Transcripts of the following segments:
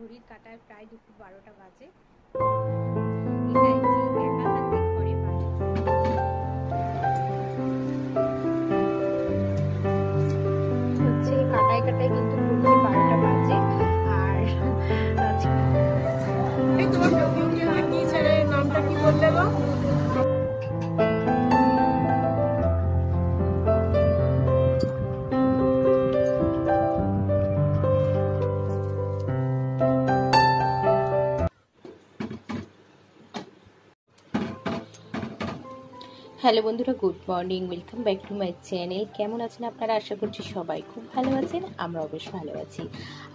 ঘড়ির কাঁটায় প্রায় দুপুর 12টা বাজে। এটাই যে একা হাতে ঘরে বাইরে হচ্ছে কাঁটায় কাঁটায় কিন্তু ঘড়িতে 12টা বাজে। আর তোমার টিচারের নামটা কি বললে গো? হ্যালো বন্ধুরা, good morning, welcome back to my channel. কেমন আছেন আপনারা? আশা করছি সবাই খুব ভালো আছেন, আমরাও বেশ ভালো আছি।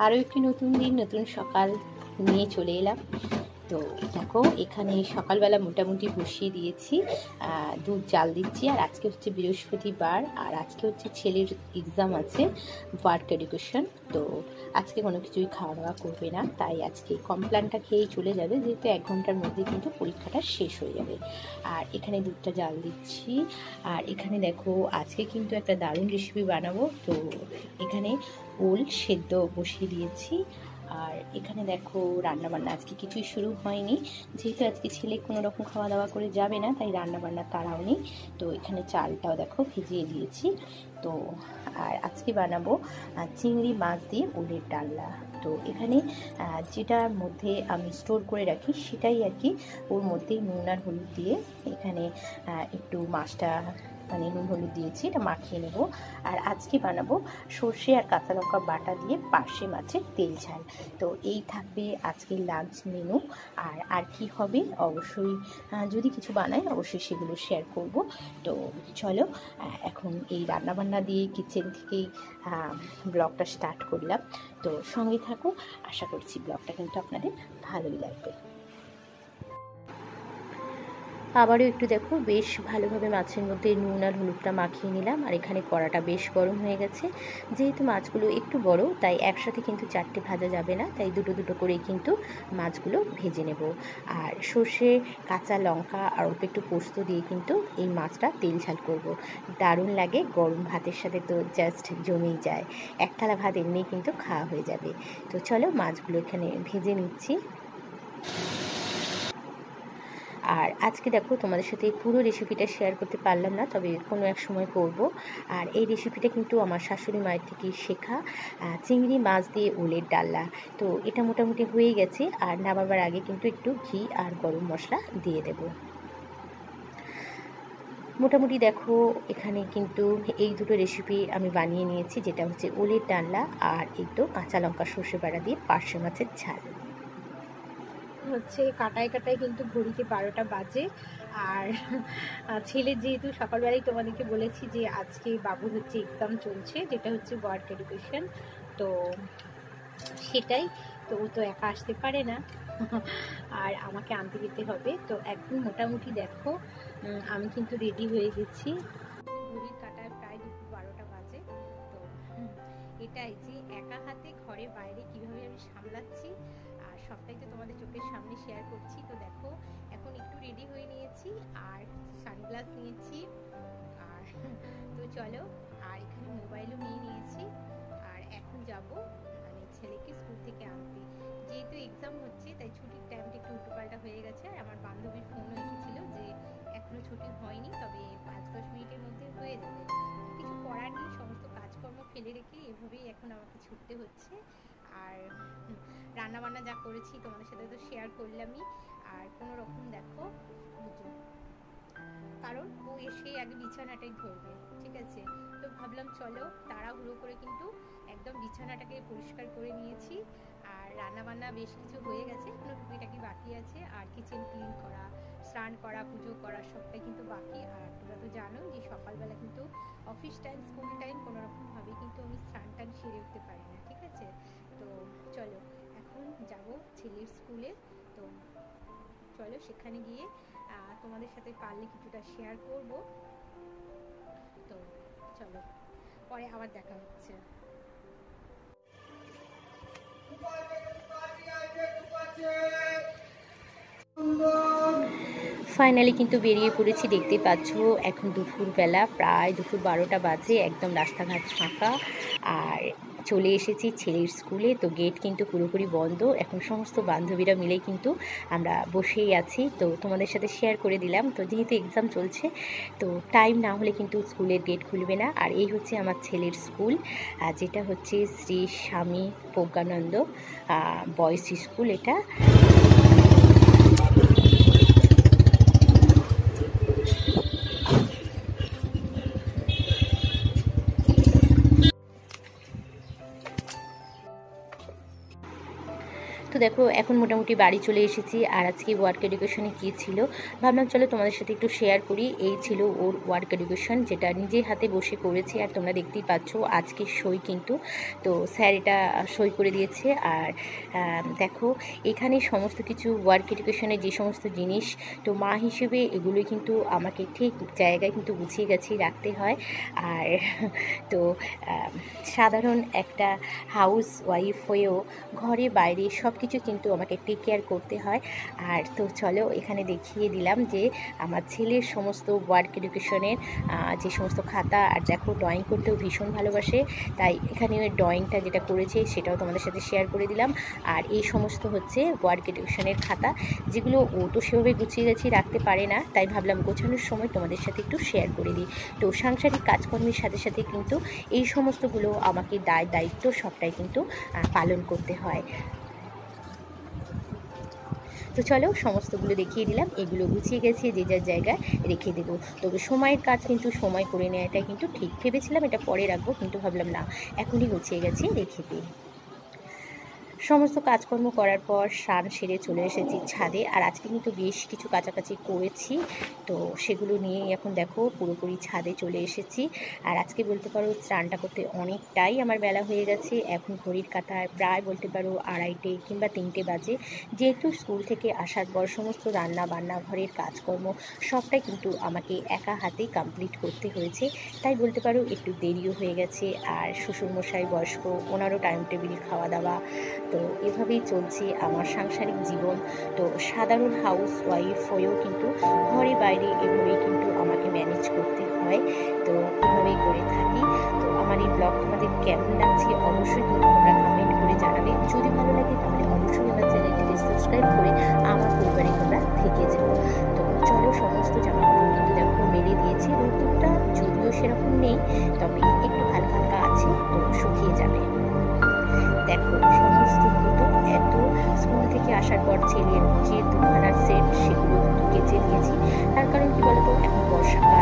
আরও একটি নতুন দিন, নতুন সকাল নিয়ে চলে এলাম। তো দেখো, এখানে সকালবেলা মোটামুটি বসিয়ে দিয়েছি, দুধ জাল দিচ্ছি। আর আজকে হচ্ছে বৃহস্পতিবার, আর আজকে হচ্ছে ছেলের এক্সাম আছে, ওয়ার্ক এডুকেশন। তো আজকে কোনো কিছুই খাওয়া দাওয়া করবে না, তাই আজকে কমপ্ল্যানটা খেয়েই চলে যাবে, যেহেতু 1 ঘন্টার মধ্যে কিন্তু পরীক্ষাটা শেষ হয়ে যাবে। আর এখানে দুধটা জাল দিচ্ছি। আর এখানে দেখো, আজকে কিন্তু একটা দারুণ রেসিপি বানাবো। তো এখানে ওল সেদ্ধ বসিয়ে দিয়েছি। আর এখানে দেখো, রান্নাবান্না আজকে কিছুই শুরু হয়নি, যেহেতু আজকে ছেলে কোনো রকম খাওয়া দাওয়া করে যাবে না, তাই রান্নাবান্না তাড়াও নেই। তো এখানে চালটাও দেখো ভিজিয়ে দিয়েছি। তো আর আজকে বানাবো চিংড়ি মাছ দিয়ে ওলের ডালনা। তো এখানে যেটার মধ্যে আমি স্টোর করে রাখি সেটাই আর কি, ওর মধ্যে নুন আর হলুদ দিয়ে এখানে একটু মাছটা মানে নুন হলুদ দিয়েছি, এটা মাখিয়ে নেব। আর আজকে বানাবো সর্ষে আর কাঁচা লঙ্কা বাটা দিয়ে পার্শে মাছের তেল ঝাল। তো এই থাকবে আজকের লাঞ্চ মেনু। আর কি হবে অবশ্যই, যদি কিছু বানাই অবশ্যই সেগুলো শেয়ার করব। তো চলো, এখন এই রান্নাবান্না দিয়ে কিচেন থেকেই ব্লগটা স্টার্ট করলাম। তো সঙ্গে থাকো, আশা করছি ব্লগটা কিন্তু আপনাদের ভালোই লাগবে। আবারও একটু দেখো, বেশ ভালোভাবে মাছের মধ্যে নুন আর হলুদটা মাখিয়ে নিলাম। আর এখানে কড়াটা বেশ গরম হয়ে গেছে। যেহেতু মাছগুলো একটু বড়, তাই একসাথে কিন্তু 4টে ভাজা যাবে না, তাই দুটো দুটো করেই কিন্তু মাছগুলো ভেজে নেব। আর সর্ষে, কাঁচা লঙ্কা আর অল্প একটু পোস্ত দিয়ে কিন্তু এই মাছটা তেল ঝাল করব। দারুণ লাগে, গরম ভাতের সাথে তো জাস্ট জমেই যায়। এক থালা ভাত এমনিই কিন্তু খাওয়া হয়ে যাবে। তো চলো, মাছগুলো এখানে ভেজে নিচ্ছি। আর আজকে দেখো, তোমাদের সাথে পুরো রেসিপিটা শেয়ার করতে পারলাম না, তবে কোনো এক সময় করব। আর এই রেসিপিটা কিন্তু আমার শাশুড়ি মায়ের থেকে শেখা, চিংড়ি মাছ দিয়ে ওলের ডালনা। তো এটা মোটামুটি হয়ে গেছে। আর নামাবার আগে কিন্তু একটু ঘি আর গরম মশলা দিয়ে দেব। মোটামুটি দেখো, এখানে কিন্তু এই দুটো রেসিপি আমি বানিয়ে নিয়েছি, যেটা হচ্ছে ওলের ডালনা আর এই তো কাঁচা লঙ্কা সর্ষে বাটা দিয়ে পার্শে মাছের ঝাল। হচ্ছে কাটায় কাটায় কিন্তু ঘড়িতে 12টা বাজে। আর ছেলে যেহেতু সকালবেলায় তোমাদেরকে বলেছি যে আজকে বাবুর হচ্ছে এক্সাম চলছে, যেটা হচ্ছে ওয়ার্ক এডুকেশন। তো সেটাই, তো ও তো একা আসতে পারে না, আর আমাকে আনতে যেতে হবে। তো একদম মোটামুটি দেখো, আমি কিন্তু রেডি হয়ে গেছি। ঘড়ির কাঁটায় প্রায় দুপুর 12টা বাজে। তো এটাই যে একা হাতে ঘরে বাইরে কিভাবে আমি সামলাচ্ছি, আর সবটাই তো তোমাদের চোখের সামনে শেয়ার করছি। তো দেখো, এখন একটু রেডি হয়ে নিয়েছি, আর সানগ্লাস নিয়েছি। আর তো চলো, আর এখানে মোবাইলও নিয়ে নিয়েছি। আর এখন যাব মানে ছেলেকে স্কুল থেকে আনতে। যেহেতু এক্সাম হচ্ছে, তাই ছুটির টাইমটা একটু উল্টোপাল্টা হয়ে গেছে। আর আমার বান্ধবীর ফোনও এসেছিল যে এখনো ছুটি হয়নি, তবে 5-10 মিনিটের মধ্যে হয়ে যাবে। কিছু করার নেই, সমস্ত কাজকর্ম ফেলে রেখে এভাবেই এখন আমাকে ছুটতে হচ্ছে। আর রান্নাবান্না যা করেছি তোমাদের সাথে তো শেয়ার করলামই। আর কোনো রকম দেখো, কারণ ও এসে আগে বিছানাটাই ধরবে, ঠিক আছে? তো ভাবলাম চলো, তাড়াহুড়ো করে কিন্তু একদম বিছানাটাকে পরিষ্কার করে নিয়েছি। আর রান্নাবান্না বেশ কিছু হয়ে গেছে, এখনো টুকিটাকি বাকি আছে। আর কিচেন ক্লিন করা, স্নান করা, পুজো করা সবটাই কিন্তু বাকি। আর তোমরা তো জানো যে সকালবেলা কিন্তু অফিস টাইম, স্কুল টাইম, কোনো রকমভাবেই কিন্তু আমি স্নান টান সেরে উঠতে পারি না, ঠিক আছে? তো চলো, এখন যাব ছেলের স্কুলে। তো চলো, সেখানে গিয়ে তোমাদের সাথে পারলে কিছুটা শেয়ার করব। তো চলো, পরে আবার দেখা হচ্ছে। ফাইনালি কিন্তু বেরিয়ে পড়েছি, দেখতে পাচ্ছ এখন দুপুরবেলা, প্রায় দুপুর 12টা বাজে। একদম রাস্তাঘাট ফাঁকা। আর চলে এসেছি ছেলের স্কুলে। তো গেট কিন্তু পুরোপুরি বন্ধ, এখন সমস্ত বান্ধবীরা মিলে কিন্তু আমরা বসেই আছি। তো তোমাদের সাথে শেয়ার করে দিলাম। তো যেহেতু এক্সাম চলছে, তো টাইম না হলে কিন্তু স্কুলের গেট খুলবে না। আর এই হচ্ছে আমার ছেলের স্কুল, যেটা হচ্ছে শ্রী স্বামী প্রজ্ঞানন্দ বয়েজ স্কুল এটা। তো দেখো এখন মোটামুটি বাড়ি চলে এসেছি। আর আজকে ওয়ার্ক এডুকেশনে কী ছিল ভাবলাম চলো তোমাদের সাথে একটু শেয়ার করি। এই ছিল ওর ওয়ার্ক এডুকেশন, যেটা নিজে হাতে বসে করেছি। আর তোমরা দেখতেই পাচ্ছ আজকে সই কিন্তু, তো স্যার এটা সই করে দিয়েছে। আর দেখো এখানে সমস্ত কিছু ওয়ার্ক এডুকেশনের যে সমস্ত জিনিস, তো মা হিসেবে এগুলোই কিন্তু আমাকে ঠিক জায়গায় কিন্তু গুছিয়ে গেছি রাখতে হয়। আর তো সাধারণ একটা হাউস ওয়াইফ হয়েও ঘরে বাইরে সব কিছু কিন্তু আমাকে টেক কেয়ার করতে হয়। আর তো চলো এখানে দেখিয়ে দিলাম যে আমার ছেলের সমস্ত ওয়ার্ক এডুকেশনের যে সমস্ত খাতা। আর দেখো ড্রয়িং করতেও ভীষণ ভালোবাসে, তাই এখানে ড্রয়িংটা যেটা করেছে সেটাও তোমাদের সাথে শেয়ার করে দিলাম। আর এই সমস্ত হচ্ছে ওয়ার্ক এডুকেশনের খাতা, যেগুলো ও তো সেভাবে গুছিয়ে গেছি রাখতে পারে না, তাই ভাবলাম গোছানোর সময় তোমাদের সাথে একটু শেয়ার করে দিই। তো সাংসারিক কাজকর্মের সাথে সাথে কিন্তু এই সমস্তগুলো আমাকে দায়িত্ব সবটাই কিন্তু পালন করতে হয়। তো চলো সমস্তগুলো দেখিয়ে দিলাম, এগুলো গুছিয়ে গেছে যে যার জায়গায় রেখে দেবো। তবে সময়ের কাজ কিন্তু সময় করে নেওয়াটাই কিন্তু ঠিক। ভেবেছিলাম এটা পরে রাখবো, কিন্তু ভাবলাম না, এখনই গুছিয়ে গেছি, রেখে দিই। সমস্ত কাজকর্ম করার পর স্নান সেরে চলে এসেছি ছাদে। আর আজকে কিন্তু বেশ কিছু কাছাকাছি করেছি, তো সেগুলো নিয়েই এখন দেখো পুরোপুরি ছাদে চলে এসেছি। আর আজকে বলতে পারো স্নানটা করতে অনেকটাই আমার বেলা হয়ে গেছে। এখন ঘড়ির কাঁটায় প্রায় বলতে পারো 2:30 কিংবা 3টে বাজে। যেহেতু স্কুল থেকে আসার পর সমস্ত রান্না বান্না ঘরের কাজকর্ম সবটাই কিন্তু আমাকে একা হাতেই কমপ্লিট করতে হয়েছে, তাই বলতে পারো একটু দেরিও হয়ে গেছে। আর শ্বশুরমশাই বয়স্ক, ওনারও টাইম টেবিল খাওয়া দাওয়া, তো এভাবেই চলছে আমার সাংসারিক জীবন। তো সাধারণ হাউস ওয়াইফ হয়েও কিন্তু ঘরে বাইরে এভাবেই কিন্তু আমাকে ম্যানেজ করতে হয়, তো এভাবেই করে থাকি। তো আমার এই ব্লগ তোমাদের কেমন লাগছে অবশ্যই কিন্তু তোমরা কমেন্ট করে জানাবে। যদি ভালো লাগে তাহলে অবশ্যই আমার চ্যানেলটিকে সাবস্ক্রাইব করে আমার পরিবারে তোমরা থেকে যাও। তো চলো সমস্ত জামা কাপড় কিন্তু দেখো মেলে দিয়েছি। রোদ্দুরটা যদিও সেরকম নেই, তবে একটু হালকা হালকা আছে, তো শুকিয়ে যাবে। দেখো সমস্তগুলো তো এত স্কুল থেকে আসার পর ছেলের যে দুখানা সেট সেগুলো কিন্তু কেচে দিয়েছি। তার কারণ কি বলতো, এখন বর্ষাকাল,